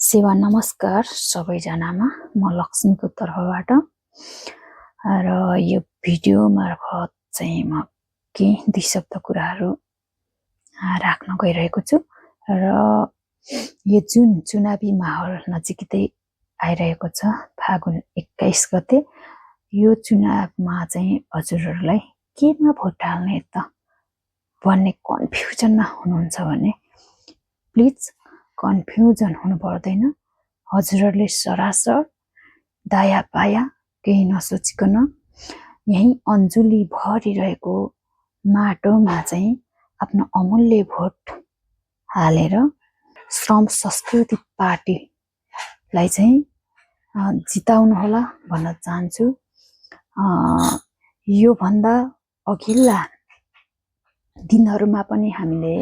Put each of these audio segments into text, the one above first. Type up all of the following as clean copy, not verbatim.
सेवा नमस्कार सबैजनामा म लक्ष्मीको तर्फबाट र यो भिडियो मार्फत चाहिँ म केही दुई शब्द कुराहरू राख्न गइरहेको छु र यो जुन चुनावी माहौल नजिकै आइरहेको छ फागुन 21 गते यो चुनावमा चाहिँ हजुरहरूलाई केमा भोट हाल्ने त भन्ने कन्फ्युजनमा हुनुहुन्छ भने प्लिज कन्फ्युजन हुनु पर्दैन। हजुरहरूले सरासर दाया पाया केही नसोचिकन यही अन्जुली भरिरहेको माटोमा चाहिँ आफ्नो अमूल्य भोट हालेर श्रम संस्कृति पार्टीलाई चाहिँ जिताउनु होला भन्न चाहन्छु। यो भन्दा अघिल्ला दिनहरुमा पनि हामीले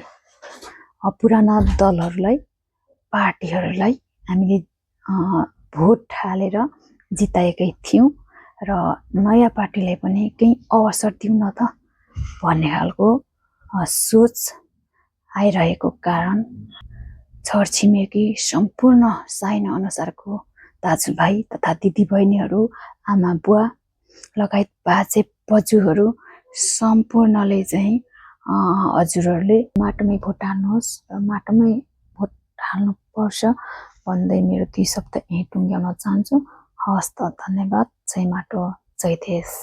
पुराना दलहरुलाई पार्टीहरुलाई हामीले भोट हालेर जिताएकै थियौं र नयाँ पार्टीलाई पनि केही अवसर दिउँ न त भन्ने खालको सोच आइरहेको कारण छरछिमेकी सम्पूर्ण साइन अनुसारको दाजुभाइ तथा दिदीबहिनीहरु आमा बुवा लगायत बाजे बज्यूहरु सम्पूर्णले चाहिँ हजुरहरूले माटोमै भोट हाल्नुहोस् र माटोमै भोट हाल्नु पर्छ भन्दै मेरो दुई शब्द यही टुङ्ग्याउन चाहन्छु। हवस् त, धन्यवाद। जय माटो, जय देश।